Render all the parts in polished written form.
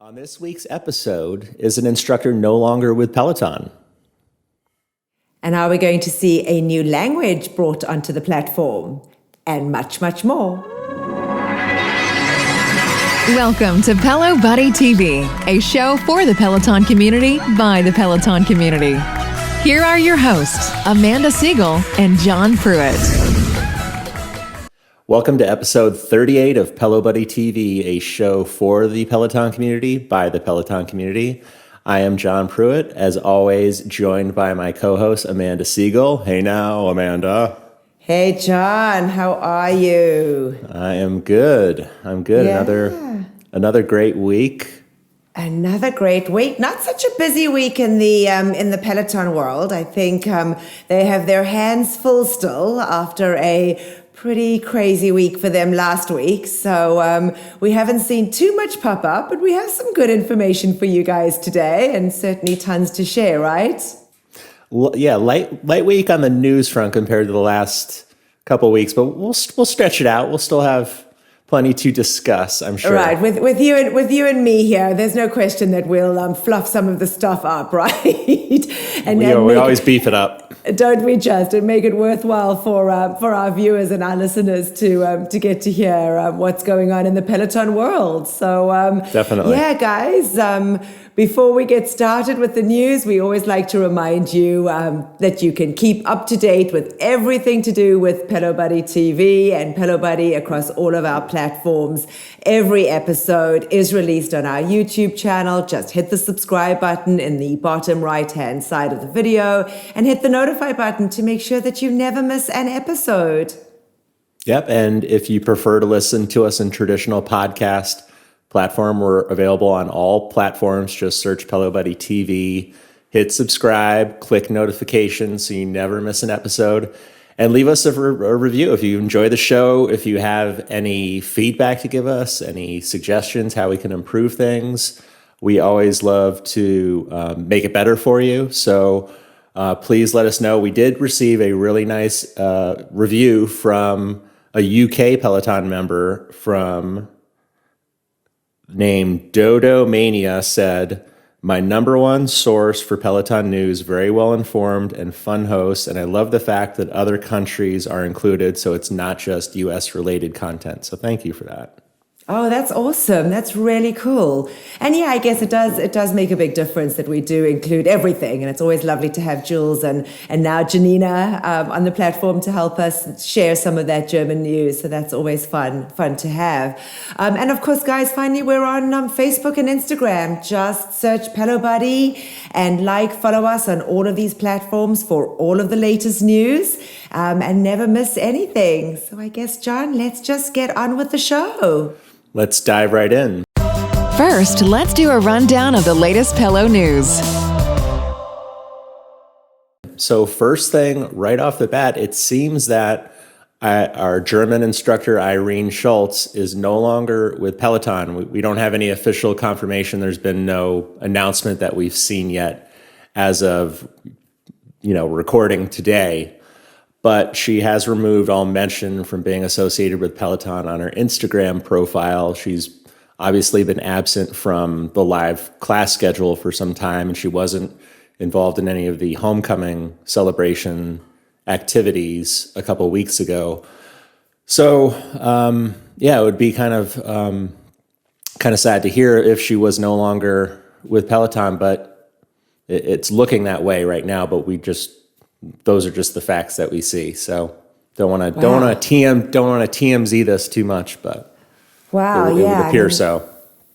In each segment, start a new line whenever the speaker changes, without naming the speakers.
On this week's episode, is an instructor no longer with Peloton?
And are we going to see a new language brought onto the platform? And much, much more.
Welcome to Pelo Buddy TV, a show for the Peloton community by the Peloton community. Here are your hosts, Amanda Siegel and John Pruitt.
Welcome to episode 38 of Pelo Buddy TV, a show for the Peloton community by the Peloton community. I am John Pruitt, as always, joined by my co-host, Amanda Siegel. Hey now, Amanda.
Hey, John, how are you?
I am good. I'm good.
Yeah.
Another great week.
Another great week. Not such a busy week in the Peloton world. I think they have their hands full still after a pretty crazy week for them last week. So we haven't seen too much pop up, but we have some good information for you guys today and certainly tons to share, right?
Yeah, light week on the news front compared to the last couple of weeks, but we'll stretch it out. We'll still have plenty to discuss, I'm sure.
Right, with you and me here, there's no question that we'll fluff some of the stuff up, right?
We always beef it up.
Don't we just? And make it worthwhile for our viewers and our listeners to get to hear what's going on in the Peloton world. So
definitely,
yeah, guys. Before we get started with the news, we always like to remind you that you can keep up to date with everything to do with Pelo Buddy TV and Pelo Buddy across all of our platforms. Every episode is released on our YouTube channel. Just hit the subscribe button in the bottom right-hand side of the video and hit the notify button to make sure that you never miss an episode.
Yep, and if you prefer to listen to us in traditional podcast platform, we're available on all platforms. Just search Pelo Buddy TV, hit subscribe, click notifications so you never miss an episode, and leave us a review if you enjoy the show. If you have any feedback to give us, any suggestions how we can improve things, we always love to make it better for you. So please let us know. We did receive a really nice review from a UK Peloton member named Dodo Mania. Said, "My number one source for Peloton news, very well informed and fun host, and I love the fact that other countries are included, so it's not just US related content." So thank you for that.
Oh, that's awesome. That's really cool. And yeah, I guess it does make a big difference that we do include everything. And it's always lovely to have Jules and now Janina on the platform to help us share some of that German news. So that's always fun to have. And of course, guys, finally, we're on Facebook and Instagram. Just search Pelo Buddy and follow us on all of these platforms for all of the latest news and never miss anything. So I guess, John, let's just get on with the show.
Let's dive right in.
First, let's do a rundown of the latest Pelo news.
So first thing, right off the bat, it seems that our German instructor, Irene Scholz, is no longer with Peloton. We don't have any official confirmation. There's been no announcement that we've seen yet as of, recording today. But she has removed all mention from being associated with Peloton on her Instagram profile. She's obviously been absent from the live class schedule for some time, and she wasn't involved in any of the homecoming celebration activities a couple weeks ago. So, it would be kind of sad to hear if she was no longer with Peloton, but it's looking that way right now. But those are just the facts that we see. So don't want to TMZ this too much, but
wow,
it would appear so.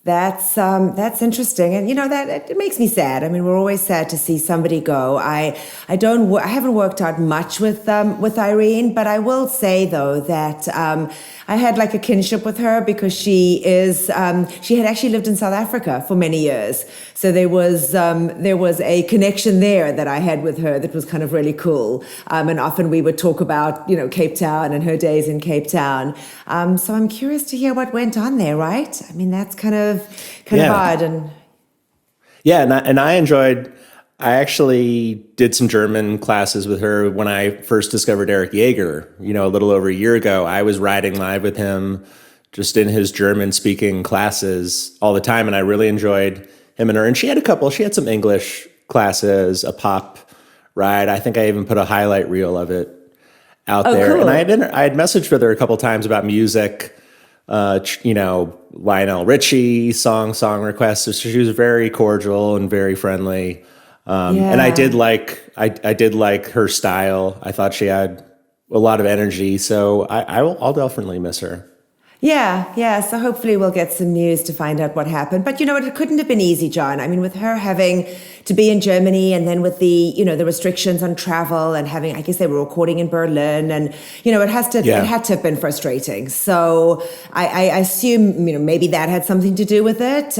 That's interesting, and that it makes me sad. I mean, we're always sad to see somebody go. I haven't worked out much with Irene, but I will say though that I had a kinship with her because she had actually lived in South Africa for many years. So there was a connection there that I had with her that was kind of really cool. And often we would talk about Cape Town and her days in Cape Town. So I'm curious to hear what went on there. Right? I mean, that's kind of odd. And
I actually did some German classes with her when I first discovered Eric Jaeger, a little over a year ago. I was riding live with him just in his German speaking classes all the time. And I really enjoyed him and her. And she had some English classes, a pop ride. I think I even put a highlight reel of it out there.
Cool.
And I had messaged with her a couple times about music, Lionel Richie song requests. So she was very cordial and very friendly. And I did like her style. I thought she had a lot of energy. So I'll definitely miss her.
Yeah. So hopefully we'll get some news to find out what happened. But it couldn't have been easy, John. I mean, with her having to be in Germany and then with the, the restrictions on travel and having, I guess they were recording in Berlin and, it had to have been frustrating. So I assume, maybe that had something to do with it.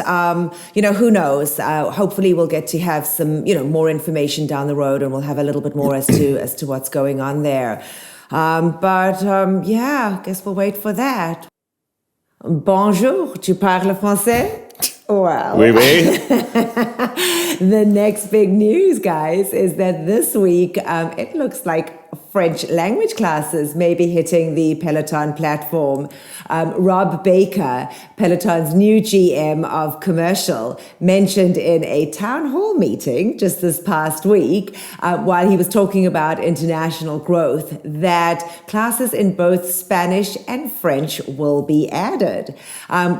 Who knows? Hopefully we'll get to have some, more information down the road and we'll have a little bit more as to what's going on there. I guess we'll wait for that. Bonjour, tu parles français? Well,
Oui, oui.
The next big news, guys, is that this week it looks like French language classes may be hitting the Peloton platform. Rob Baker, Peloton's new GM of commercial, mentioned in a town hall meeting just this past week, while he was talking about international growth, that classes in both Spanish and French will be added.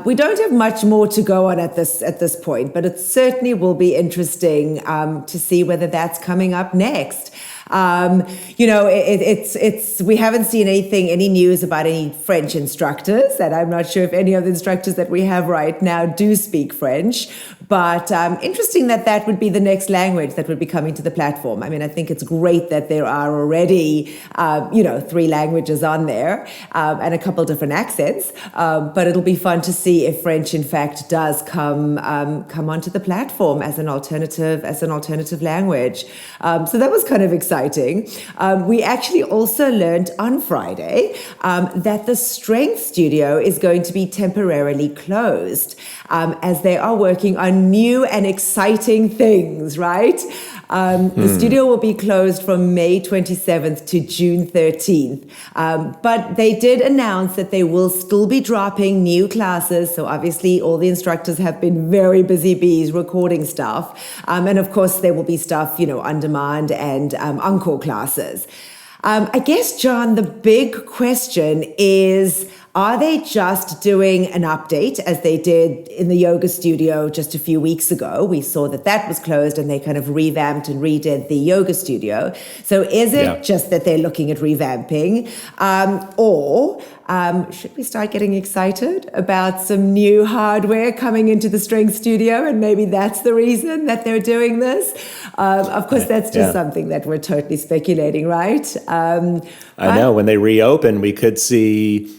We don't have much more to go on at this point, but it certainly will be interesting to see whether that's coming up next. We haven't seen any news about any French instructors, and I'm not sure if any of the instructors that we have right now do speak French, but interesting that would be the next language that would be coming to the platform. I mean, I think it's great that there are already, 3 languages on there, and a couple different accents, but it'll be fun to see if French, in fact, does come onto the platform as an alternative language. So that was kind of exciting. We actually also learned on Friday that the Strength Studio is going to be temporarily closed as they are working on new and exciting things, right? The studio will be closed from May 27th to June 13th. But they did announce that they will still be dropping new classes. So obviously all the instructors have been very busy bees recording stuff. And of course there will be stuff, on demand and encore classes. I guess, John, the big question is, are they just doing an update as they did in the yoga studio just a few weeks ago? We saw that was closed and they kind of revamped and redid the yoga studio. So is it just that they're looking at revamping? Or should we start getting excited about some new hardware coming into the Strength Studio? And maybe that's the reason that they're doing this. Of course, that's just something that we're totally speculating, right? I
know. When they reopen, we could see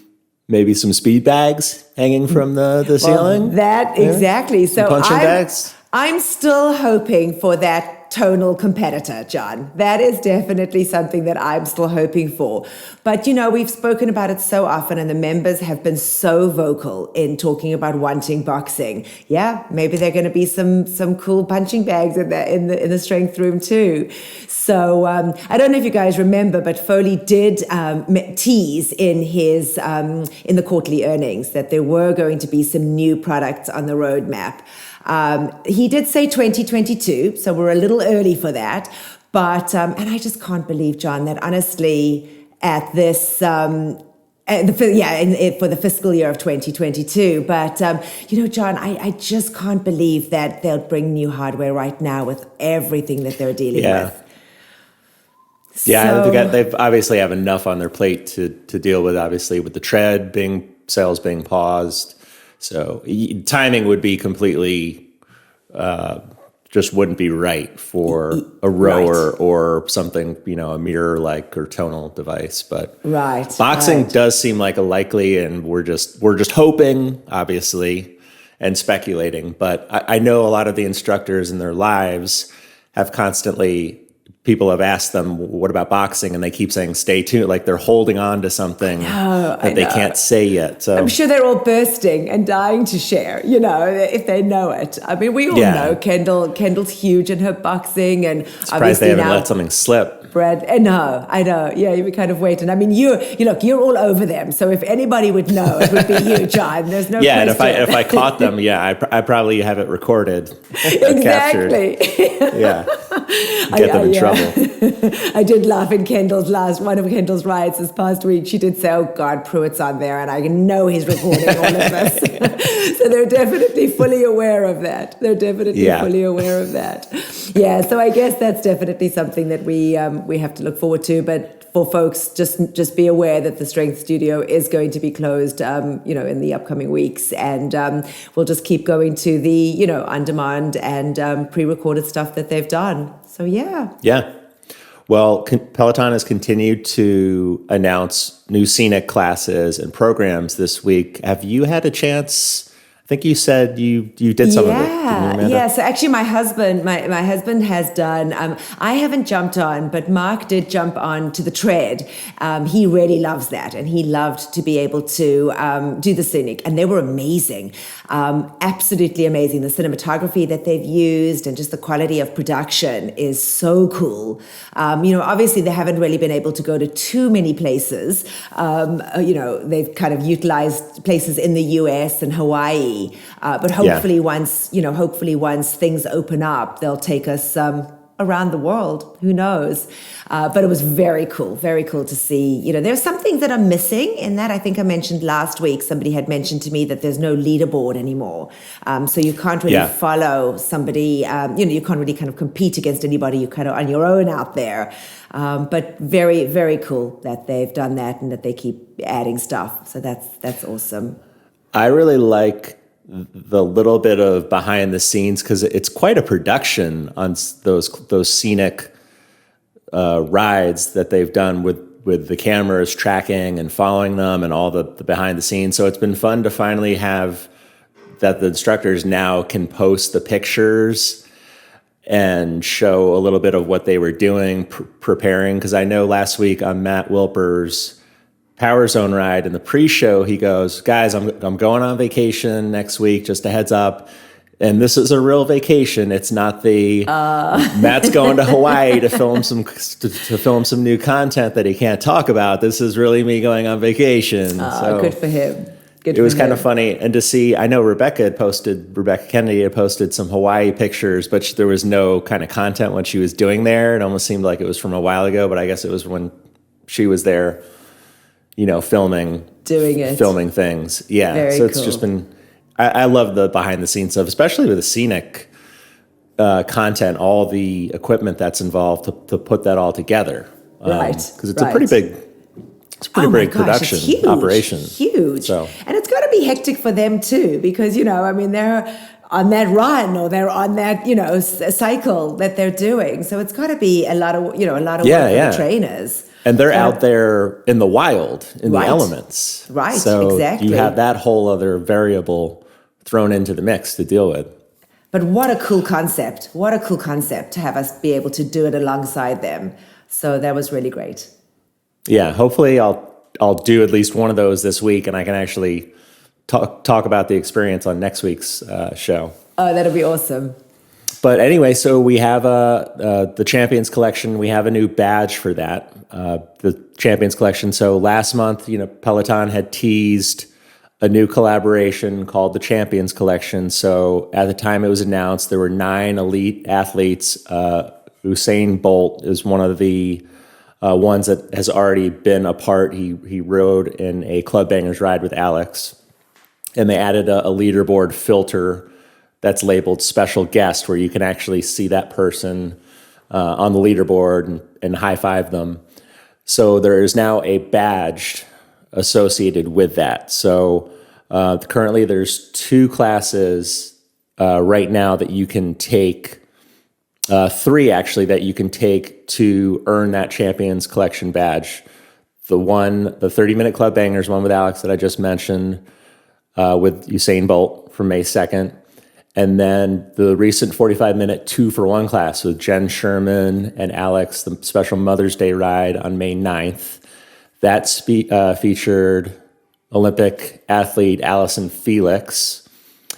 maybe some speed bags hanging from the ceiling.
Exactly. So
punching bags.
I'm still hoping for that tonal competitor, John. That is definitely something that I'm still hoping for. But, we've spoken about it so often and the members have been so vocal in talking about wanting boxing. Yeah, maybe there are going to be some cool punching bags in the strength room too. So I don't know if you guys remember, but Foley did tease in his in the quarterly earnings that there were going to be some new products on the roadmap. He did say 2022, so we're a little early for that. But and I just can't believe, John, that honestly at this for the fiscal year of 2022. But John, I just can't believe that they'll bring new hardware right now with everything that they're dealing with.
Yeah, they've obviously have enough on their plate to deal with, obviously, with the tread sales being paused. So timing would be completely, just wouldn't be right for a rower or something, a mirror-like or tonal device. But boxing does seem like a likely, and we're just hoping, obviously, and speculating. But I know a lot of the instructors in their lives have constantly people have asked them, what about boxing? And they keep saying, stay tuned. Like they're holding on to something that they can't say yet. So
I'm sure they're all bursting and dying to share, if they know it. I mean, we all know Kendall's huge in her boxing, and
surprised
obviously
they haven't
now
let something slip.
Brad, no, I know. Yeah, you were kind of waiting. I mean, you're all over them. So if anybody would know, it would be you, John. There's no question.
And if I caught them, I probably have it recorded,
exactly.
captured. Yeah, get them in trouble.
I did laugh in one of Kendall's rides this past week. She did say, "Oh God, Pruitt's on there," and I know he's recording all of this. So they're definitely fully aware of that. Fully aware of that. Yeah. So I guess that's definitely something that we have to look forward to. But for folks, just be aware that the Strength Studio is going to be closed, in the upcoming weeks, and we'll just keep going to the, on-demand and pre-recorded stuff that they've done. So
yeah. Well, Peloton has continued to announce new Scenic classes and programs this week. Have you had a chance? I think you said you did some of it. Didn't you, Amanda?
Yeah. So actually, my husband has done. I haven't jumped on, but Mark did jump on to the tread. He really loves that, and he loved to be able to do the Scenic, and they were amazing, absolutely amazing. The cinematography that they've used and just the quality of production is so cool. Obviously they haven't really been able to go to too many places. They've kind of utilized places in the US and Hawaii. But hopefully once things open up, they'll take us around the world. Who knows? But it was very cool to see. There's some things that are missing in that. I think I mentioned last week, somebody had mentioned to me that there's no leaderboard anymore. So you can't really follow somebody, you can't really kind of compete against anybody. You're kind of on your own out there. But very, very cool that they've done that and that they keep adding stuff. So that's awesome.
I really like the little bit of behind the scenes because it's quite a production on those Scenic rides that they've done with the cameras tracking and following them and all the behind the scenes. So it's been fun to finally have that the instructors now can post the pictures and show a little bit of what they were doing, preparing. Because I know last week on Matt Wilper's Power Zone ride in the pre-show, he goes, guys, I'm going on vacation next week, just a heads up. And this is a real vacation. It's not the Matt's going to Hawaii to film some new content that he can't talk about. This is really me going on vacation. So
good for him.
It was kind of funny. And to see, I know Rebecca Kennedy had posted some Hawaii pictures, but there was no kind of content when she was doing there. It almost seemed like it was from a while ago, but I guess it was when she was there, filming things. Yeah.
Very
so it's
cool.
just been, I love the behind the scenes stuff, especially with the Scenic content, all the equipment that's involved to put that all together.
Right.
Because it's a pretty big, big production operation.
Huge.
So.
And it's got to be hectic for them too, because, they're on that run or they're on that, cycle that they're doing. So it's got to be a lot of work for the trainers.
And they're out there in the wild, in the elements.
Right,
so
exactly.
You have that whole other variable thrown into the mix to deal with.
But what a cool concept. What a cool concept to have us be able to do it alongside them. So that was really great.
Yeah, hopefully I'll do at least one of those this week and I can actually talk about the experience on next week's show.
Oh, that'll be awesome.
But anyway, so we have the Champions Collection. We have a new badge for that, the Champions Collection. So last month, Peloton had teased a new collaboration called the Champions Collection. So at the time it was announced, there were 9 elite athletes. Usain Bolt is one of the ones that has already been a part. He rode in a Club Bangers ride with Alex. And they added a leaderboard filter that's labeled special guest, where you can actually see that person on the leaderboard and high-five them. So there is now a badge associated with that. So currently there's 2 classes right now that you can take, 3 actually, that you can take to earn that Champions Collection badge. The 30-minute Club Bangers one with Alex that I just mentioned, with Usain Bolt from May 2nd. And then the recent 45-minute 2-for-1 class with Jen Sherman and Alex, the special Mother's Day ride on May 9th. That featured Olympic athlete Allison Felix.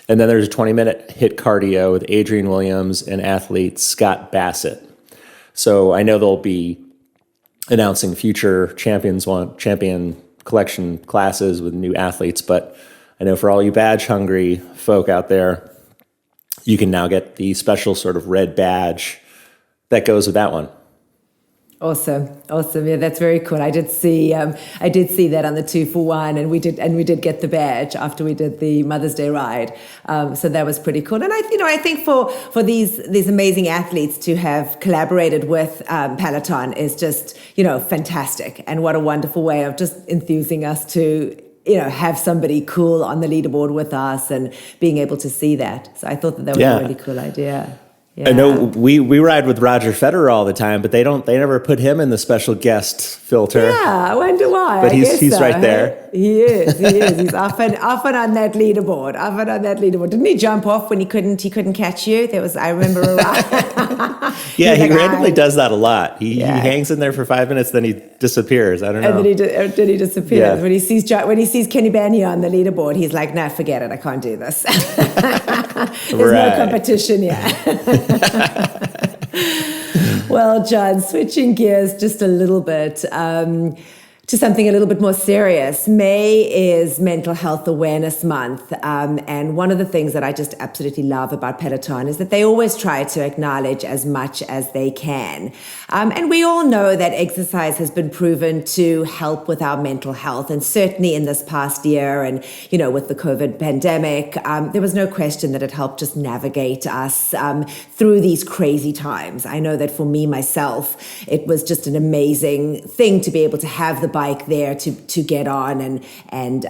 And then there's a 20-minute HIIT cardio with Adrienne Williams and athlete Scott Bassett. So I know they'll be announcing future champion collection classes with new athletes, but I know for all you badge-hungry folk out there, you can now get the special sort of red badge that goes with that one.
Awesome. Yeah, that's very cool. I did see that on the 2-for-1, and we did get the badge after we did the Mother's Day ride. So that was pretty cool. And I think for these amazing athletes to have collaborated with Peloton is just, fantastic. And what a wonderful way of just enthusing us to, have somebody cool on the leaderboard with us and being able to see that. So I thought that was a really cool idea. Yeah.
I know we ride with Roger Federer all the time, but they never put him in the special guest filter.
Yeah, I wonder why.
But he's right there.
He is. He's often on that leaderboard. Didn't he jump off when he couldn't catch you? I remember a ride.
Yeah, he randomly does that a lot. He hangs in there for 5 minutes, then he disappears. I don't know.
And then he disappears.
Yeah.
When he sees Kenny Bania on the leaderboard, he's like, "Nah, forget it. I can't do this." There's no competition yet. Well, John, switching gears just a little bit to something a little bit more serious. May is Mental Health Awareness Month. And one of the things that I just absolutely love about Peloton is that they always try to acknowledge as much as they can. And we all know that exercise has been proven to help with our mental health. And certainly in this past year and, with the COVID pandemic, there was no question that it helped just navigate us through these crazy times. I know that for me, myself, it was just an amazing thing to be able to have the bike there to get on and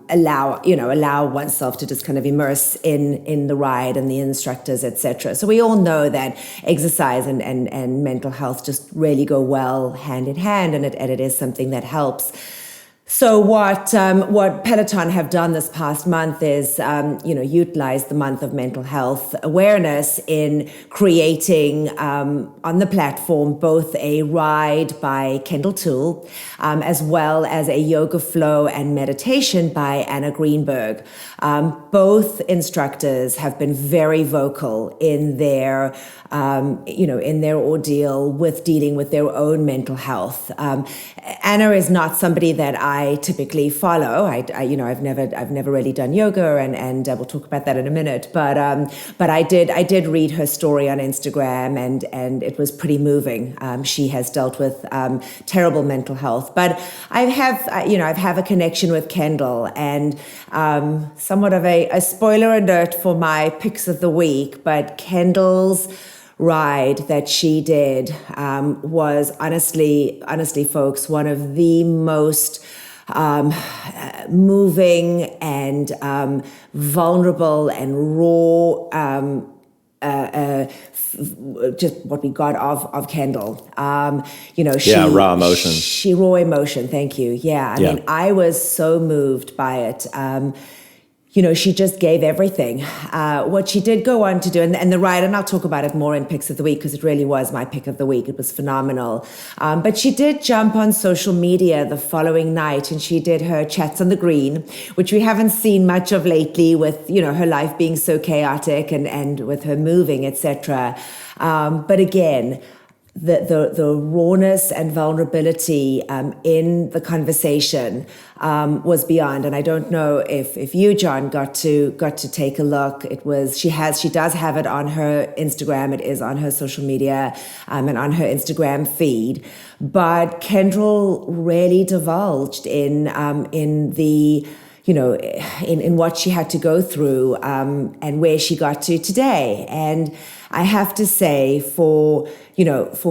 allow oneself to just kind of immerse in the ride and the instructors, etc. So we all know that exercise and mental health just really go well hand in hand, and it is something that helps. So what Peloton have done this past month is, utilize the month of mental health awareness in creating on the platform both a ride by Kendall Toole, as well as a yoga flow and meditation by Anna Greenberg. Both instructors have been very vocal in their ordeal with dealing with their own mental health. Anna is not somebody that I typically follow. I've never really done yoga, and we'll talk about that in a minute. But I did read her story on Instagram, and it was pretty moving. She has dealt with terrible mental health, but I've have a connection with Kendall, and somewhat of a spoiler alert for my picks of the week. But Kendall's ride that she did was honestly, folks, one of the most moving and vulnerable and raw just what we got of Kendall. Raw emotion. Raw emotion. Thank you. Yeah. I mean, I was so moved by it. She just gave everything. What she did go on to do, and the ride, and I'll talk about it more in Picks of the Week because it really was my pick of the week. It was phenomenal. But she did jump on social media the following night, and she did her chats on the green, which we haven't seen much of lately with, her life being so chaotic and with her moving, etc. But again, the rawness and vulnerability in the conversation was beyond. And I don't know if you, John, got to take a look. She does have it on her Instagram. It is on her social media and on her Instagram feed. But Kendall really divulged in the in what she had to go through and where she got to today. And I have to say, for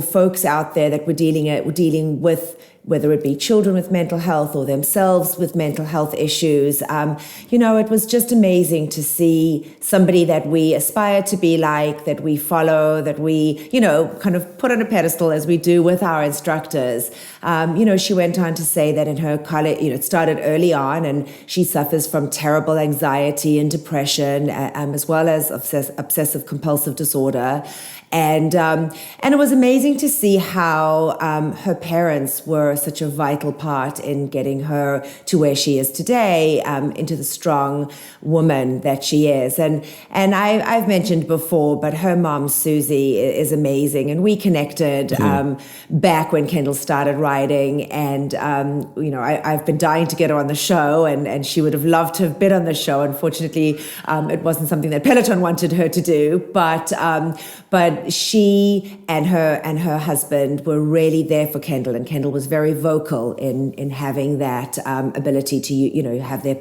folks out there that were dealing with, whether it be children with mental health or themselves with mental health issues, it was just amazing to see somebody that we aspire to be like, that we follow, that we, kind of put on a pedestal as we do with our instructors. She went on to say that in her college, it started early on, and she suffers from terrible anxiety and depression, as well as obsessive compulsive disorder. And it was amazing to see how her parents were such a vital part in getting her to where she is today, into the strong woman that she is. And I've mentioned before, but her mom, Susie, is amazing. And we connected back when Kendall started riding. And, I've been dying to get her on the show, and she would have loved to have been on the show. Unfortunately, it wasn't something that Peloton wanted her to do, but she and her husband were really there for Kendall, and Kendall was very vocal in having that ability to have her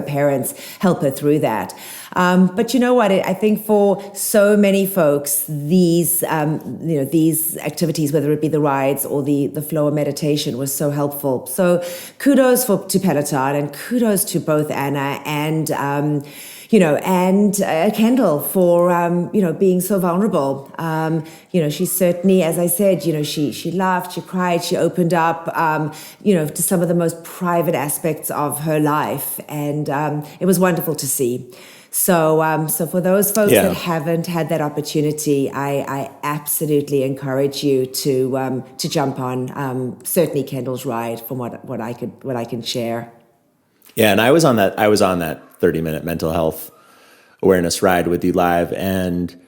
parents help her through that. But you know what? I think for so many folks, these activities, whether it be the rides or the flow of meditation, was so helpful. So kudos to Peloton, and kudos to both Anna and Kendall for, being so vulnerable. She certainly, as I said, she laughed, she cried, she opened up, to some of the most private aspects of her life. And it was wonderful to see. So for those folks that haven't had that opportunity, I absolutely encourage you to jump on, certainly Kendall's ride, from what I can share.
Yeah, and I was on that 30-minute mental health awareness ride with you live, and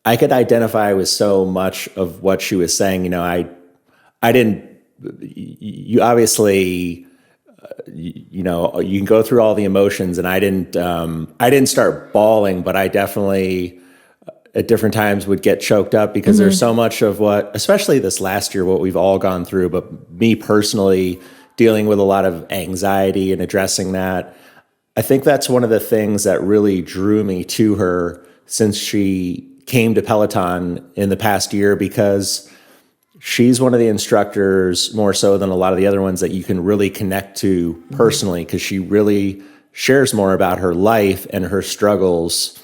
I could identify with so much of what she was saying. You obviously, you can go through all the emotions, and I didn't start bawling, but I definitely at different times would get choked up because there's so much of what, especially this last year, what we've all gone through, but me personally, dealing with a lot of anxiety and addressing that. I think that's one of the things that really drew me to her since she came to Peloton in the past year, because she's one of the instructors, more so than a lot of the other ones, that you can really connect to personally, because she really shares more about her life and her struggles,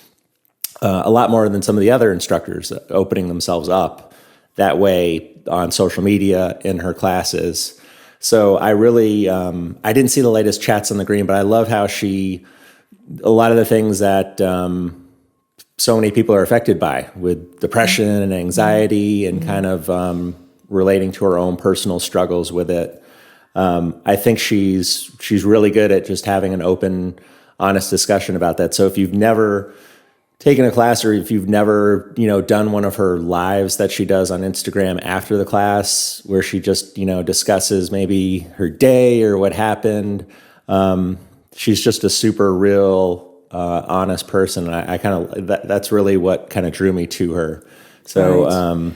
a lot more than some of the other instructors opening themselves up that way on social media in her classes. So I really, I didn't see the latest chats on the green, but I love how a lot of the things that so many people are affected by, with depression and anxiety, and kind of relating to her own personal struggles with it. I think she's really good at just having an open, honest discussion about that. So if you've never taken a class, or if you've never, done one of her lives that she does on Instagram after the class, where she just, discusses maybe her day or what happened, she's just a super real, honest person. And I kind of, that's really what kind of drew me to her. So,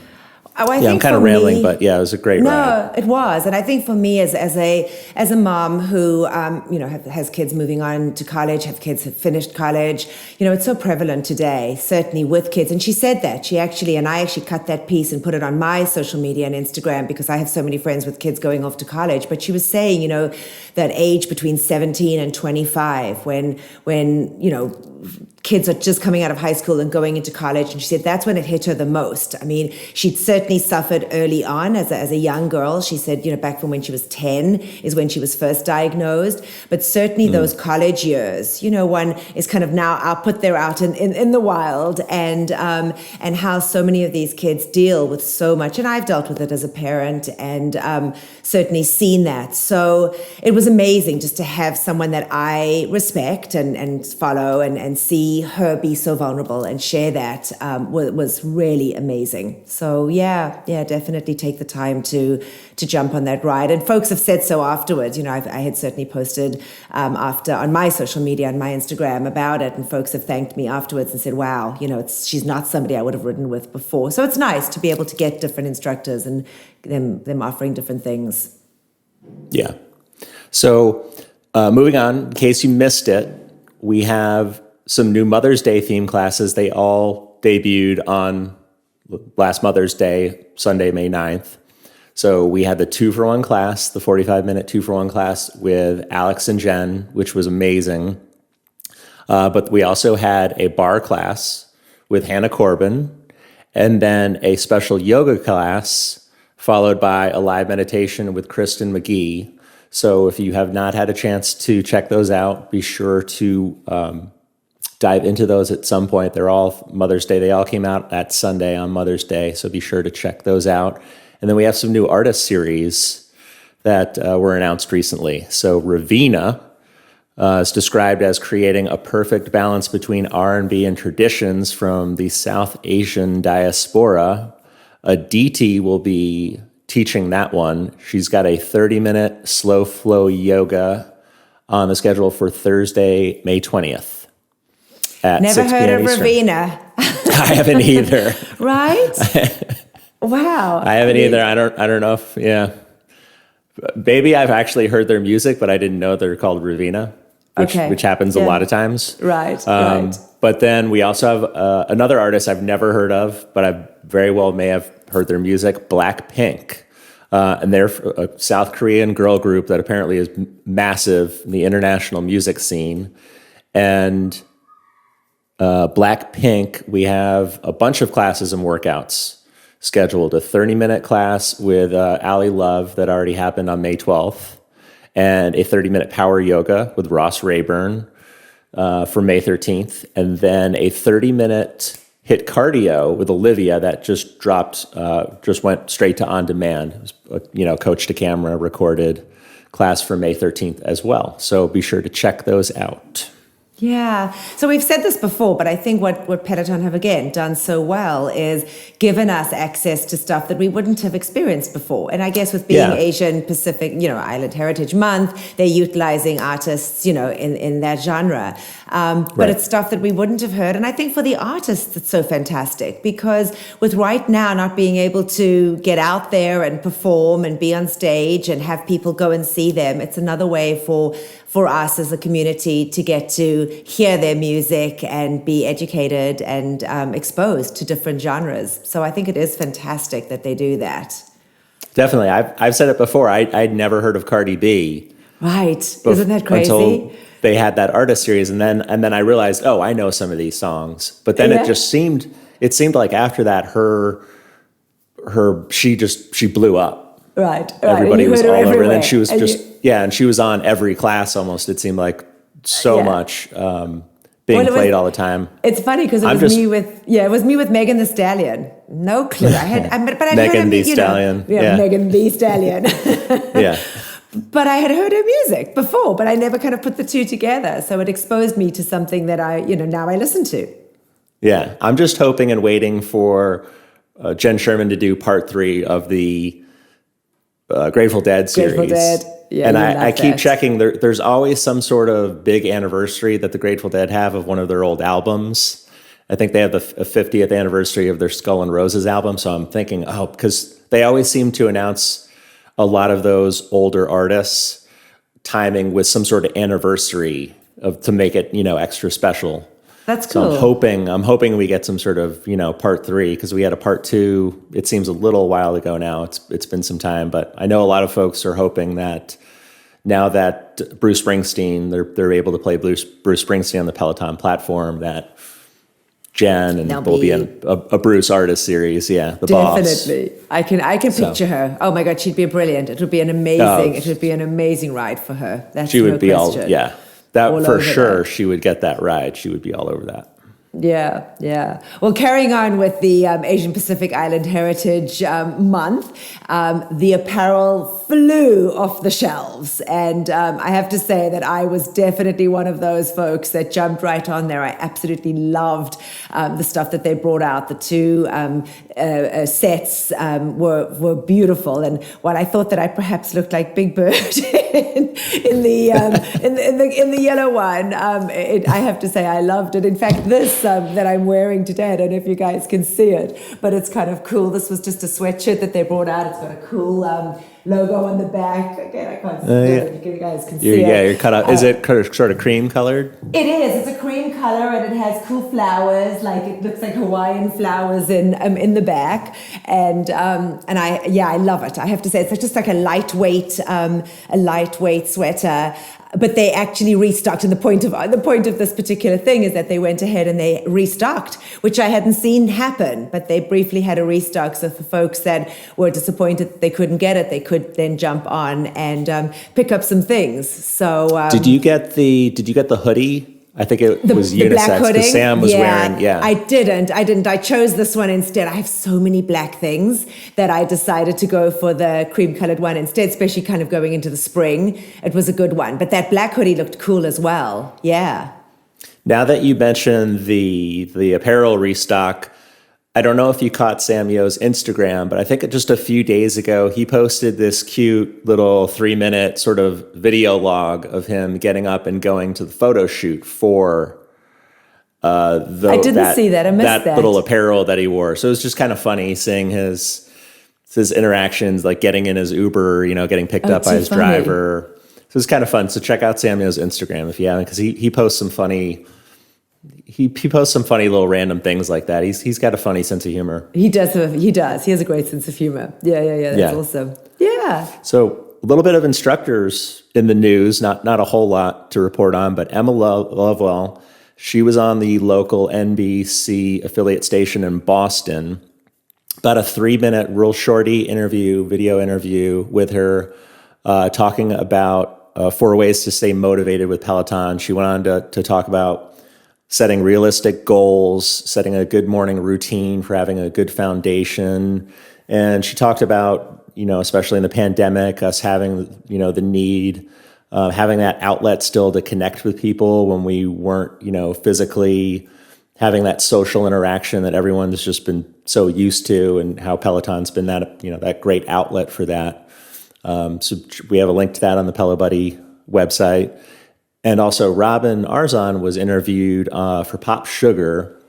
Right.
I'm kind of rambling, but it was a great ride.
No, it was. And I think for me as a mom who, has kids moving on to college, have kids have finished college, it's so prevalent today, certainly with kids. And she said that I actually cut that piece and put it on my social media and Instagram, because I have so many friends with kids going off to college. But she was saying, that age between 17 and 25, when kids are just coming out of high school and going into college. And she said that's when it hit her the most. I mean, she'd certainly suffered early on as a young girl. She said, back from when she was 10 is when she was first diagnosed. But certainly those college years, one is kind of now out in the wild, and how so many of these kids deal with so much. And I've dealt with it as a parent, and certainly seen that. So it was amazing just to have someone that I respect and follow and see her be so vulnerable and share that was really amazing. So definitely take the time to jump on that ride. And folks have said so afterwards. I had certainly posted after on my social media, on my Instagram, about it, and folks have thanked me afterwards and said, wow, she's not somebody I would have ridden with before. So it's nice to be able to get different instructors and them offering different things.
Yeah. So moving on, in case you missed it, we have some new Mother's Day theme classes. They all debuted on last Mother's Day, Sunday, May 9th. So we had the 2-for-1 class, the 45-minute 2-for-1 class with Alex and Jen, which was amazing. But we also had a bar class with Hannah Corbin, and then a special yoga class followed by a live meditation with Kristen McGee. So if you have not had a chance to check those out, be sure to dive into those at some point. They're all Mother's Day. They all came out that Sunday on Mother's Day, so be sure to check those out. And then we have some new artist series that were announced recently. So Raveena is described as creating a perfect balance between R&B and traditions from the South Asian diaspora. Aditi will be teaching that one. She's got a 30-minute slow flow yoga on the schedule for Thursday, May 20th at
Never
6
heard
p.m.
of
Eastern.
Raveena.
I haven't either.
Right? Wow.
I haven't either. I don't know if, yeah. Maybe I've actually heard their music, but I didn't know they're called Raveena, which happens a lot of times.
Right.
But then we also have another artist I've never heard of, but I very well may have heard their music, BlackPink. And they're a South Korean girl group that apparently is massive in the international music scene. And BlackPink, we have a bunch of classes and workouts scheduled. A 30-minute class with Ali Love that already happened on May 12th, and a 30-minute power yoga with Ross Rayburn for May 13th, and then a 30-minute HIIT cardio with Olivia that just dropped, just went straight to on demand. It was, coach to camera recorded class for May 13th as well. So be sure to check those out.
Yeah. So we've said this before, but I think what Peloton have again done so well is given us access to stuff that we wouldn't have experienced before. And I guess with being Asian Pacific, Island Heritage Month, they're utilizing artists, in that genre. But it's stuff that we wouldn't have heard. And I think for the artists, it's so fantastic because with right now not being able to get out there and perform and be on stage and have people go and see them, it's another way for us as a community to get to hear their music and be educated and exposed to different genres. So I think it is fantastic that they do that.
Definitely. I've said it before. I'd never heard of Cardi B.
Right. Isn't that crazy?
Until they had that artist series. And then I realized, I know some of these songs. But then it seemed like after that, she blew up.
Right.
Everybody was all over. And then she was and she was on every class almost. It seemed like so much being played all the time.
It's funny because it was me with Megan Thee Stallion. No clue. But I
Megan Thee Stallion.
Megan Thee Stallion.
Yeah.
But I had heard her music before, but I never kind of put the two together. So it exposed me to something that now I listen to.
Yeah. I'm just hoping and waiting for Jen Sherman to do part 3 of the Grateful Dead series.
Grateful Dead. Yeah,
and I keep checking. There's always some sort of big anniversary that the Grateful Dead have of one of their old albums. I think they have the 50th anniversary of their Skull and Roses album. So I'm thinking, because they always seem to announce a lot of those older artists timing with some sort of anniversary to make it, extra special.
That's cool.
So I'm hoping we get some sort of, part 3 because we had a part 2. It seems a little while ago now. It's been some time, but I know a lot of folks are hoping that now that Bruce Springsteen, they're able to play Bruce Springsteen on the Peloton platform, that Jen and there'll be a Bruce artist series. Yeah, the boss.
Definitely. I can picture her. Oh my God, she'd be brilliant. It would be an amazing ride for her. That's
she would be
question.
That
all
for sure.
that.
She would get that ride. She would be all over that.
Yeah. Well, carrying on with the Asian Pacific Island Heritage Month, the apparel flew off the shelves. And I have to say that I was definitely one of those folks that jumped right on there. I absolutely loved the stuff that they brought out. The 2 sets were beautiful. And while I thought that I perhaps looked like Big Bird in the yellow one, I have to say I loved it. In fact, this that I'm wearing today, I don't know if you guys can see it, but it's kind of cool. This was just a sweatshirt that they brought out. It's got a cool logo on the back. Again, I can't see you guys can see it.
Yeah, you're cut out. Is it sort of cream colored?
It is. It's a cream color, and it has cool flowers. Like it looks like Hawaiian flowers in the back, and I love it. I have to say, it's just like a lightweight sweater. But they actually restocked, and the point of this particular thing is that they went ahead and they restocked, which I hadn't seen happen. But they briefly had a restock, so for folks that were disappointed that they couldn't get it, they could then jump on and pick up some things. So
did you get the hoodie? I think it was unisex because Sam was wearing. Yeah,
I didn't. I chose this one instead. I have so many black things that I decided to go for the cream-colored one instead, especially kind of going into the spring. It was a good one. But that black hoodie looked cool as well. Yeah.
Now that you mentioned the apparel restock, I don't know if you caught Sam Yo's Instagram, but I think just a few days ago, he posted this cute little 3-minute sort of video log of him getting up and going to the photo shoot for I didn't see that. I missed that little apparel that he wore. So it was just kind of funny seeing his interactions, like getting in his Uber, getting picked up by his driver. So it's kind of fun. So check out Sam Yo's Instagram if you haven't, because he posts some funny. He posts some funny little random things like that. He's got a funny sense of humor.
He does. He has a great sense of humor. Yeah. That's awesome. Yeah.
So a little bit of instructors in the news, not a whole lot to report on, but Emma Lovewell, she was on the local NBC affiliate station in Boston. About a 3-minute, real shorty video interview with her, talking about 4 ways to stay motivated with Peloton. She went on to talk about setting realistic goals, setting a good morning routine for having a good foundation. And she talked about, especially in the pandemic, us having, the need, having that outlet still to connect with people when we weren't, physically having that social interaction that everyone's just been so used to, and how Peloton's been that, that great outlet for that. So we have a link to that on the Pelo Buddy website. And also, Robin Arzon was interviewed for Pop Sugar.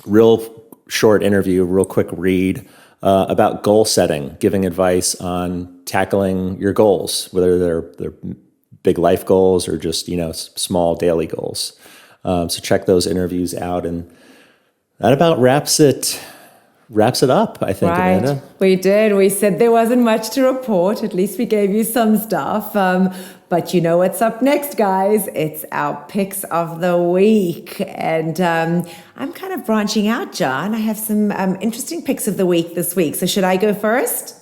Real short interview, real quick read about goal setting, giving advice on tackling your goals, whether they're big life goals or just small daily goals. So check those interviews out, and that about wraps it up, I think,
right.
Amanda.
We did. We said there wasn't much to report. At least we gave you some stuff. But you know what's up next, guys? It's our picks of the week. And I'm kind of branching out, John. I have some interesting picks of the week this week. So should I go first?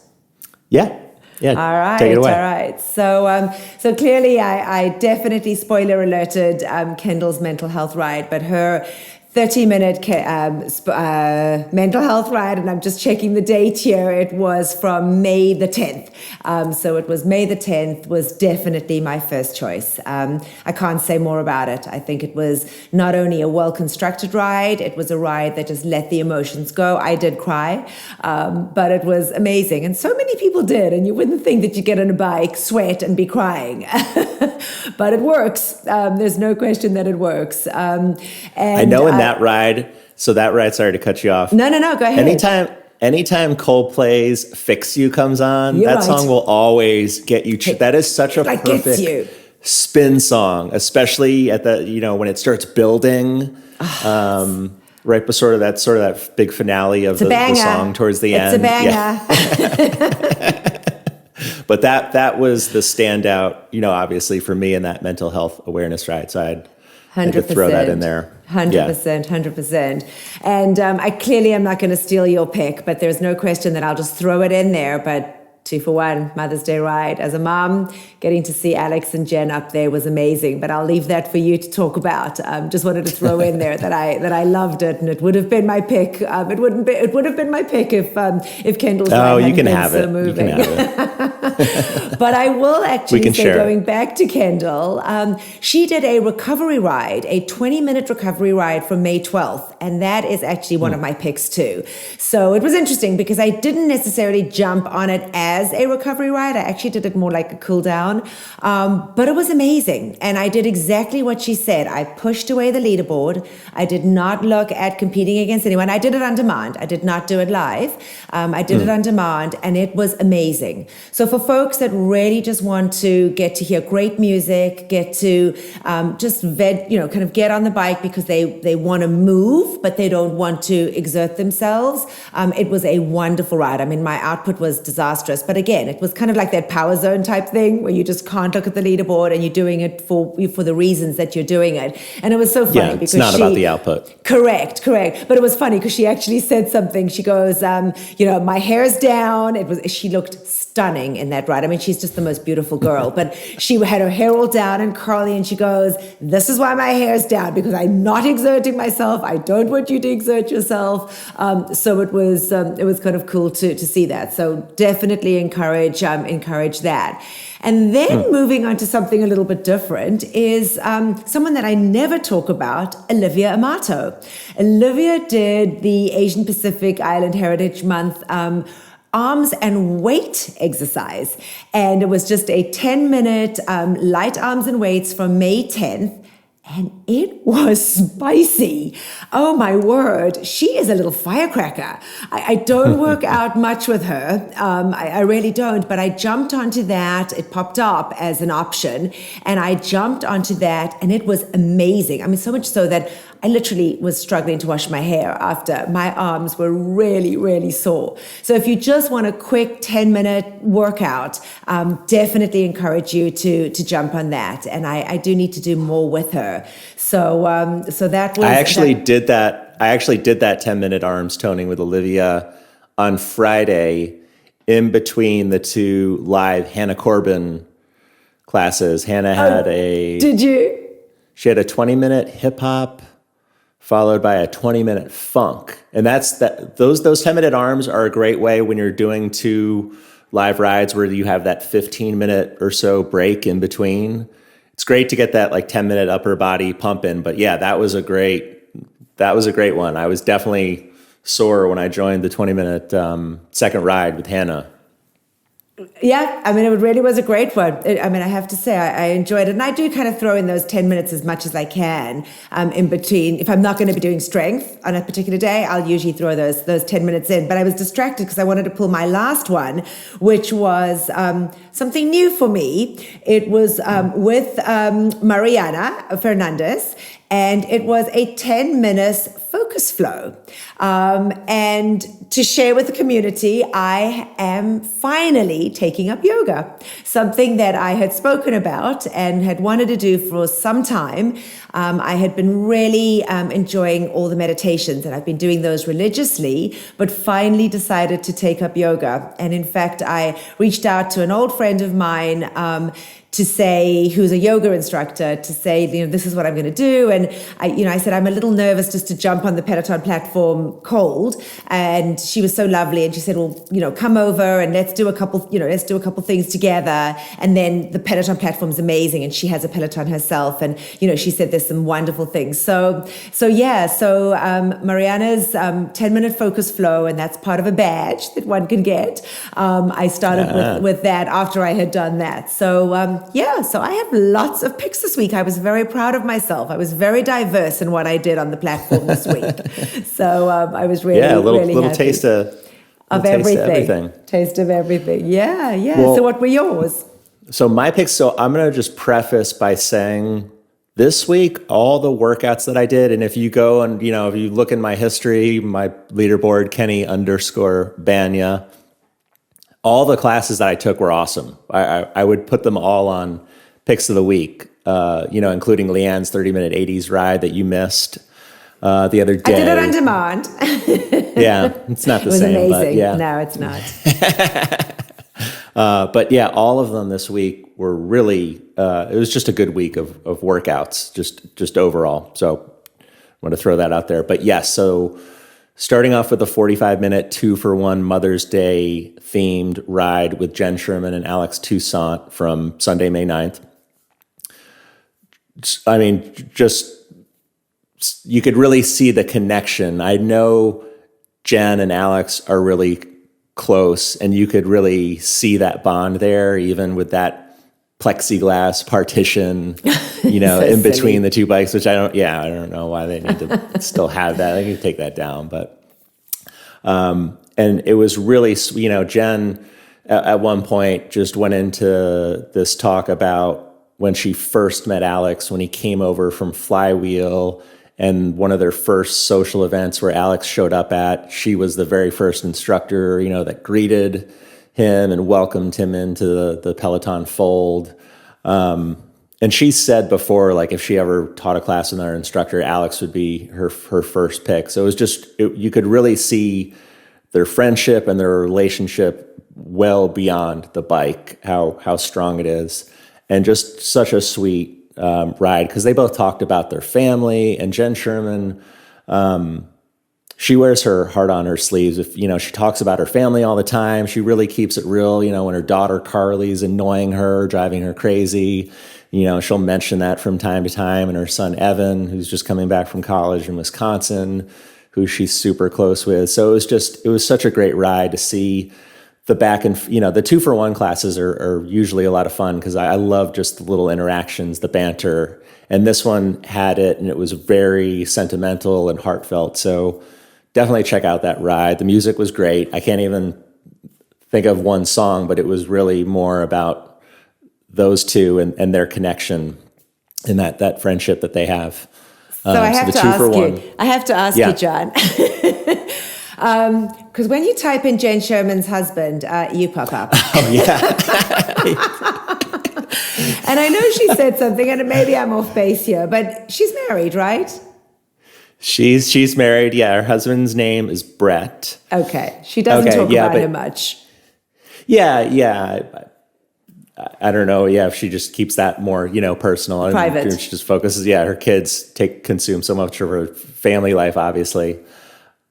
Yeah.
All right.
Take it away.
All right. So clearly I definitely spoiler alerted Kendall's mental health ride, but her 30-minute mental health ride, and I'm just checking the date here. It was from May the 10th. So it was May the 10th was definitely my first choice. I can't say more about it. I think it was not only a well-constructed ride, it was a ride that just let the emotions go. I did cry, but it was amazing. And so many people did, and you wouldn't think that you get on a bike, sweat, and be crying. But it works. There's no question that it works. And
I know that ride, sorry to cut you off.
No, go ahead.
Anytime Coldplay's Fix You comes on, that song will always get you. That is such a perfect spin song, especially at the, when it starts building, right before that big finale of the song towards the end.
It's a banger.
Yeah. But that was the standout, obviously for me in that mental health awareness ride. So I had to throw that in there.
100%. And I clearly am not going to steal your pick, but there's no question that I'll just throw it in there. But 2-for-1 Mother's Day ride. As a mom, getting to see Alex and Jen up there was amazing. But I'll leave that for you to talk about. Just wanted to throw in there that I loved it, and it would have been my pick. It would have been my pick if Kendall's ride hadn't been so moving.
You can have it.
But I will actually say, going back to Kendall, she did a recovery ride, a 20-minute recovery ride from May 12th, and that is actually one of my picks too. So it was interesting because I didn't necessarily jump on it as as a recovery ride. I actually did it more like a cool down. But it was amazing. And I did exactly what she said. I pushed away the leaderboard. I did not look at competing against anyone. I did it on demand. I did not do it live. I did it on demand, and it was amazing. So for folks that really just want to get to hear great music, get to kind of get on the bike because they want to move, but they don't want to exert themselves, it was a wonderful ride. I mean, my output was disastrous, but again, it was kind of like that power zone type thing where you just can't look at the leaderboard and you're doing it for the reasons that you're doing it. And it was so funny because
it's not about the output.
Correct. But it was funny because she actually said something. She goes, my hair's down. She looked stunning in that ride. I mean, she's just the most beautiful girl, but she had her hair all down and curly, and she goes, this is why my hair's down, because I'm not exerting myself. I don't want you to exert yourself. So it was kind of cool to see that. So definitely encourage that. And then moving on to something a little bit different is someone that I never talk about, Olivia Amato. Olivia did the Asian Pacific Island Heritage Month arms and weight exercise. And it was just a 10-minute light arms and weights from May 10th. And it was spicy. Oh my word. She is a little firecracker. I don't work out much with her. I really don't, but I jumped onto that. It popped up as an option and I jumped onto that and it was amazing. I mean, so much so that I literally was struggling to wash my hair after. My arms were really, really sore. So if you just want a quick 10-minute workout, definitely encourage you to jump on that. And I do need to do more with her. So that was...
I actually did that 10-minute arms toning with Olivia on Friday in between the two live Hannah Corbin classes. Hannah had
Did you?
She had a 20-minute hip hop followed by a 20-minute funk. And those 10-minute arms are a great way when you're doing two live rides where you have that 15-minute or so break in between. It's great to get that like 10-minute upper body pump in. But yeah, that was a great one. I was definitely sore when I joined the 20-minute second ride with Hannah.
Yeah, I mean, it really was a great one. I have to say, I enjoyed it. And I do kind of throw in those 10 minutes as much as I can in between. If I'm not going to be doing strength on a particular day, I'll usually throw those 10 minutes in. But I was distracted because I wanted to pull my last one, which was something new for me. It was with Mariana Fernandez. And it was a 10 minutes focus flow. And to share with the community, I am finally taking up yoga, something that I had spoken about and had wanted to do for some time. I had been really enjoying all the meditations, and I've been doing those religiously, but finally decided to take up yoga. And in fact, I reached out to an old friend of mine to say, who's a yoga instructor, to say, this is what I'm going to do. And I said, I'm a little nervous just to jump on the Peloton platform cold. And she was so lovely. And she said, well, come over and let's do a couple things together. And then the Peloton platform is amazing. And she has a Peloton herself. And, she said there's some wonderful things. So Mariana's 10-minute focus flow, and that's part of a badge that one can get. I started with that after I had done that. So I have lots of picks this week. I was very proud of myself. I was very diverse in what I did on the platform this week. So I was really, really happy.
Taste of everything.
Taste of everything. Yeah.
Well,
so what were yours?
So my picks, so I'm going to just preface by saying this week, all the workouts that I did, and if you go and, if you look in my history, my leaderboard, Kenny_Banya, all the classes that I took were awesome. I would put them all on picks of the week, including Leanne's 30-minute 80s ride that you missed the other day.
I did it on demand.
Yeah, it's not the same.
It was amazing.
But yeah.
No, it's not.
But yeah, all of them this week were really, it was just a good week of workouts, just overall. So I want to throw that out there. But yes, so starting off with a 45-minute 2-for-1 Mother's Day themed ride with Jen Sherman and Alex Toussaint from Sunday, May 9th. I mean, just, you could really see the connection. I know Jen and Alex are really close, and you could really see that bond there, even with that plexiglass partition, you know,
So
in between
silly.
the two bikes, which I don't know why they need to still have that. They can take that down, but, and it was really, you know, Jen at one point just went into this talk about when she first met Alex, when he came over from Flywheel, and one of their first social events where Alex showed up at, she was the very first instructor, you know, that greeted him and welcomed him into the Peloton fold. And she said before, like, if she ever taught a class with another instructor, Alex would be her first pick. So it was just, you could really see their friendship and their relationship well beyond the bike, how strong it is. And just such a sweet ride, because they both talked about their family. And Jen Sherman, she wears her heart on her sleeves. If, you know, she talks about her family all the time. She really keeps it real. You know, when her daughter Carly's annoying her, driving her crazy, you know, she'll mention that from time to time. And her son Evan, who's just coming back from college in Wisconsin, who she's super close with. So it was such a great ride to see the back and, you know, the 2-for-1 classes are usually a lot of fun, because I love just the little interactions, the banter. And this one had it, and it was very sentimental and heartfelt. So definitely check out that ride. The music was great. I can't even think of one song, but it was really more about those two and their connection and that friendship that they have.
So I have to ask
Yeah.
you, John. Because when you type in Jen Sherman's husband, you pop up.
Oh, yeah.
And I know she said something, and maybe I'm off base here, but she's married, right?
She's married. Yeah, her husband's name is Brett.
Okay. She doesn't talk about him much.
Yeah. I don't know. Yeah, if she just keeps that more, you know, personal.
Private.
And she just focuses. Yeah, her kids consume so much of her family life, obviously.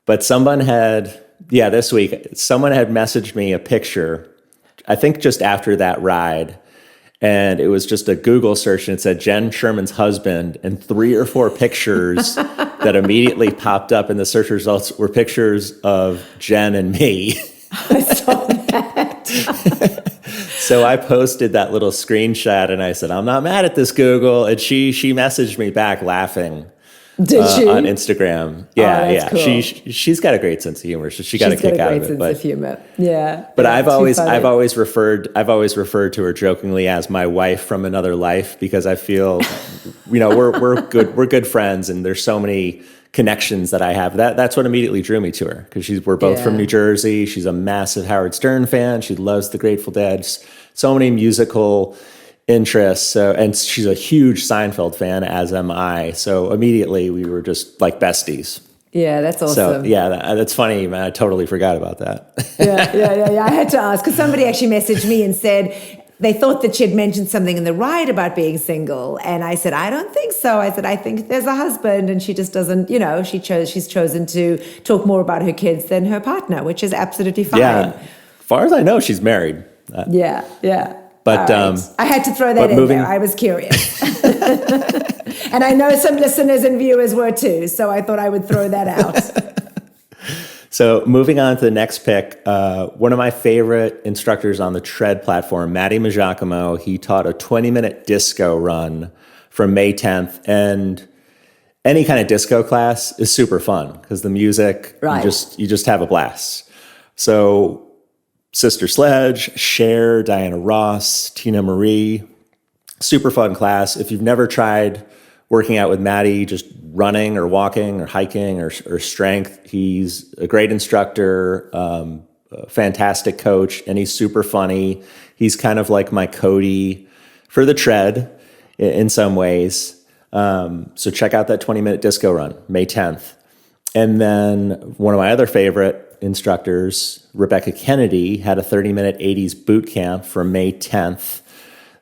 But this week, someone had messaged me a picture, I think just after that ride, and it was just a Google search, and it said Jen Sherman's husband, and 3 or 4 pictures that immediately popped up in the search results were pictures of Jen and me.
I saw that.
So I posted that little screenshot, and I said, I'm not mad at this, Google. And she messaged me back laughing.
Did she?
On Instagram. Yeah.
Cool.
She's got a great sense of humor, so she got a kick out of it.
She's got a great sense of humor. Yeah.
But
yeah,
I've always referred to her jokingly as my wife from another life, because I feel, you know, we're good friends, and there's so many connections that I have. That's what immediately drew me to her, because we're both from New Jersey. She's a massive Howard Stern fan. She loves the Grateful Dead. So many musical interests. So, and she's a huge Seinfeld fan, as am I. So immediately we were just like besties.
Yeah, that's awesome.
So yeah, that's funny, man. I totally forgot about that.
Yeah. I had to ask, because somebody actually messaged me and said they thought that she had mentioned something in the ride about being single. And I said, I don't think so. I said, I think there's a husband, and she just doesn't, you know, she's chosen to talk more about her kids than her partner, which is absolutely fine.
Yeah. As far as I know, she's married.
Yeah.
But
right. I had to throw that in there. I was curious. And I know some listeners and viewers were too, so I thought I would throw that out.
So moving on to the next pick, one of my favorite instructors on the Tread platform, Matty Majacomo, he taught a 20-minute disco run from May 10th. And any kind of disco class is super fun, because the music,
right,
you just have a blast. So Sister Sledge, Cher, Diana Ross, Tina Marie, super fun class. If you've never tried working out with Matty, just running or walking or hiking or strength, he's a great instructor, a fantastic coach, and he's super funny. He's kind of like my Cody for the Tread in some ways. So check out that 20-minute disco run, May 10th. And then one of my other favorite instructors, Rebecca Kennedy, had a 30-minute 80s boot camp for May 10th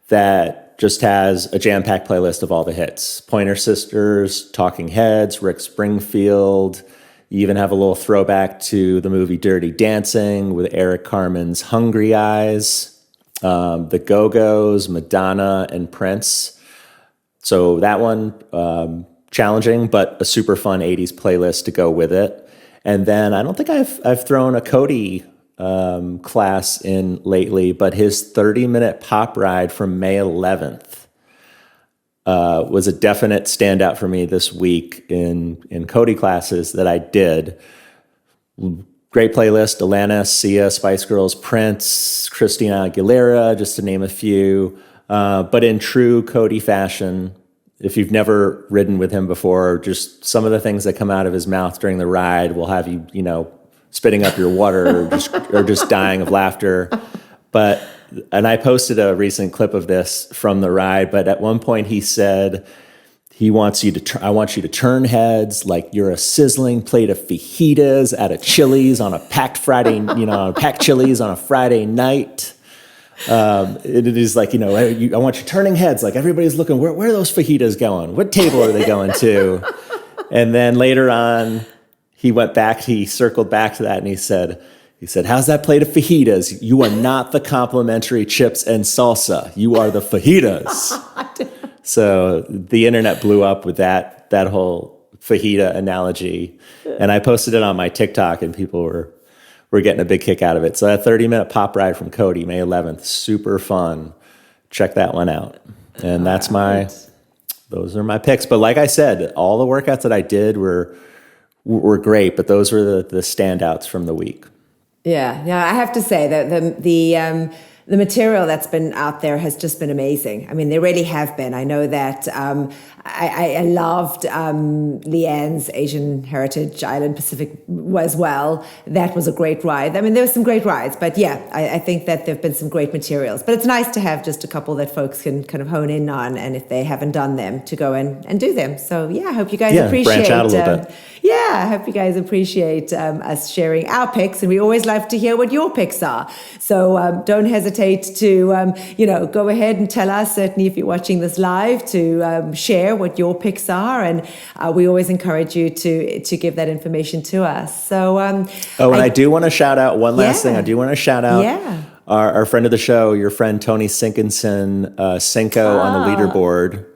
that just has a jam-packed playlist of all the hits. Pointer Sisters, Talking Heads, Rick Springfield. You even have a little throwback to the movie Dirty Dancing with Eric Carmen's Hungry Eyes, the Go-Go's, Madonna, and Prince. So that one, challenging, but a super fun 80s playlist to go with it. And then I don't think I've thrown a Cody class in lately, but his 30-minute pop ride from May 11th was a definite standout for me this week in Cody classes that I did. Great playlist: Alanis, Sia, Spice Girls, Prince, Christina Aguilera, just to name a few. But in true Cody fashion, if you've never ridden with him before, just some of the things that come out of his mouth during the ride will have you, spitting up your water or just dying of laughter. And I posted a recent clip of this from the ride, but at one point he said, I want you to turn heads like you're a sizzling plate of fajitas at a Chili's on a packed packed Chili's on a Friday night. It is like, I want you turning heads like everybody's looking, where are those fajitas going? What table are they going to? And then later on, he circled back to that and he said, how's that plate of fajitas? You are not the complimentary chips and salsa. You are the fajitas. So the internet blew up with that whole fajita analogy. And I posted it on my TikTok and people were getting a big kick out of it. So that 30-minute pop ride from Cody, May 11th, super fun. Check that one out. And those are my picks. But like I said, all the workouts that I did were great, but those were the standouts from the week.
Yeah, I have to say that the material that's been out there has just been amazing. I mean, they really have been. I know that I loved Leanne's Asian Heritage Island Pacific as well. That was a great ride. I mean, there were some great rides, but yeah, I think that there have been some great materials. But it's nice to have just a couple that folks can kind of hone in on, and if they haven't done them, to go and do them. So yeah, I hope you guys appreciate.
Branch out a little bit.
Yeah, I hope you guys appreciate us sharing our picks, and we always love to hear what your picks are. So don't hesitate to, go ahead and tell us, certainly if you're watching this live, to share what your picks are, and we always encourage you to give that information to us. So,
I do want to shout out one last thing. I do want to shout out our friend of the show, your friend Tony Sinkinson, Cinco on the leaderboard.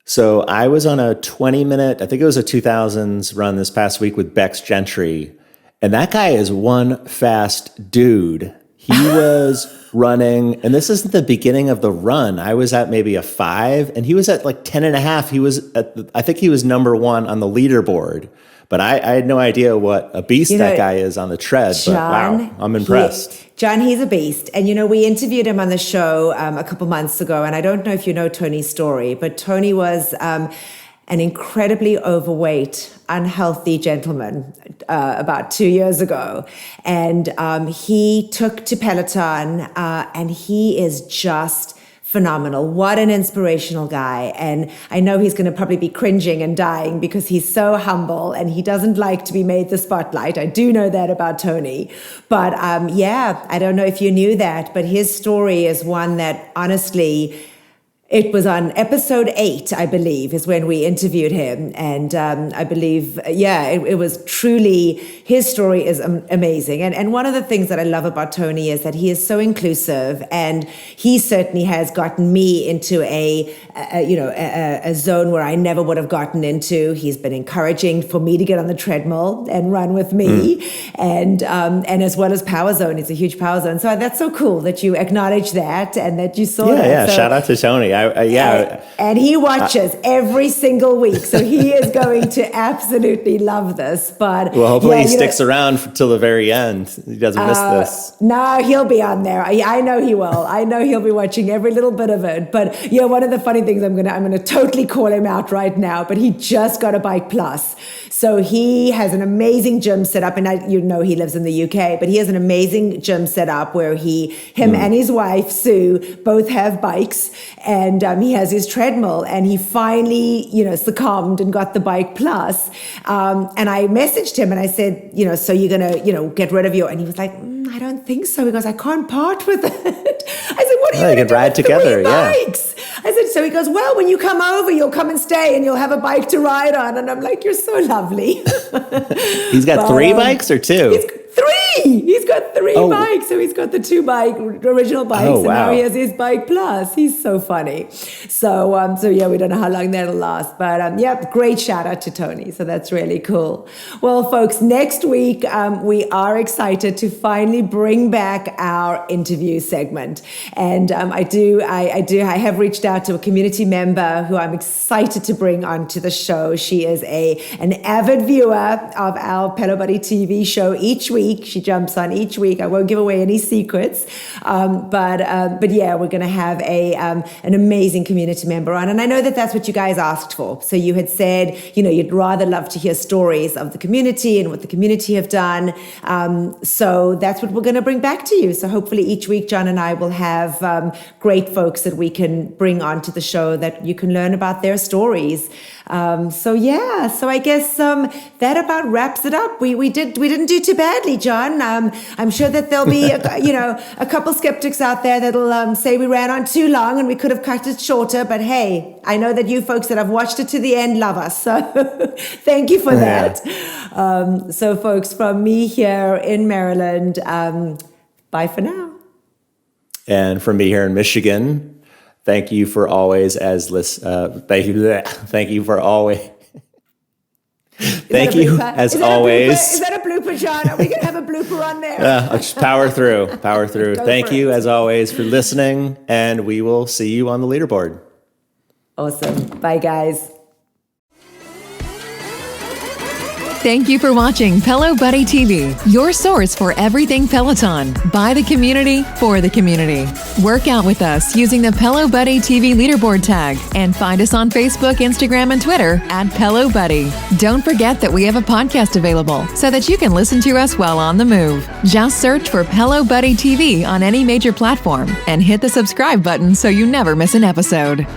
So I was on a 20-minute, I think it was a 2000s run this past week with Bex Gentry, and that guy is one fast dude. He was running, and this isn't the beginning of the run. I was at maybe a 5, and he was at like 10 and a half. I think he was number 1 on the leaderboard, but I had no idea what a beast that guy is on the tread.
John,
but wow, I'm impressed.
John, he's a beast. And, we interviewed him on the show a couple months ago, and I don't know if you know Tony's story, but Tony was an incredibly overweight, unhealthy gentleman about 2 years ago. And he took to Peloton, and he is just phenomenal. What an inspirational guy. And I know he's going to probably be cringing and dying because he's so humble and he doesn't like to be made the spotlight. I do know that about Tony. But I don't know if you knew that, but his story is one that honestly, it was on episode 8, I believe, is when we interviewed him. And I believe, it was truly, his story is amazing. And one of the things that I love about Tony is that he is so inclusive, and he certainly has gotten me into a zone where I never would have gotten into. He's been encouraging for me to get on the treadmill and run with me. And as well as Power Zone. He's a huge Power Zone. So that's so cool that you acknowledge that and that you saw that.
Yeah, shout out to Tony.
And he watches every single week, so he is going to absolutely love this. But
hopefully he sticks around till the very end. He doesn't miss this.
No, he'll be on there. I know he will. I know he'll be watching every little bit of it. But one of the funny things, I'm gonna totally call him out right now. But he just got a Bike Plus, so he has an amazing gym set up, and he lives in the UK, but he has an amazing gym set up where him and his wife Sue both have bikes, and he has his treadmill, and he finally, succumbed and got the Bike Plus. And I messaged him and I said, so you're going to, get rid of your, and he was like, I don't think so. He goes, I can't part with it. I said, what are you going to do
ride
with
together?
3 bikes? I said, so he goes, well, when you come over, you'll come and stay and you'll have a bike to ride on. And I'm like, you're so lovely.
He's got 3 bikes or 2?
3. three. He's got three bikes. So he's got the original bikes, and now he has his bike plus. He's so funny. So yeah, we don't know how long that'll last, but yeah, great shout out to Tony. So that's really cool. Well, folks, next week we are excited to finally bring back our interview segment, and I have reached out to a community member who I'm excited to bring onto the show. She is an avid viewer of our Pelo Buddy TV show each week. She jumps on each week. I won't give away any secrets, but yeah, we're going to have an amazing community member on, and I know that that's what you guys asked for. So you had said, you'd rather love to hear stories of the community and what the community have done. So that's what we're going to bring back to you. So hopefully each week, John and I will have great folks that we can bring onto the show that you can learn about their stories. So I guess that about wraps it up. We didn't do too badly, John. I'm sure that there'll be a couple skeptics out there that'll say we ran on too long and we could have cut it shorter. But hey, I know that you folks that have watched it to the end love us. So thank you for that. So folks, from me here in Maryland, bye for now.
And from me here in Michigan, thank you for always Thank you for always. Thank you as always.
Is that a blooper, John? Are we going to have a blooper on there?
I'll just power through. Thank you as always for listening, and we will see you on the leaderboard.
Awesome. Bye, guys.
Thank you for watching Pelo Buddy TV, your source for everything Peloton, by the community, for the community. Work out with us using the Pelo Buddy TV leaderboard tag, and find us on Facebook, Instagram, and Twitter at Pelo Buddy. Don't forget that we have a podcast available so that you can listen to us while on the move. Just search for Pelo Buddy TV on any major platform and hit the subscribe button so you never miss an episode.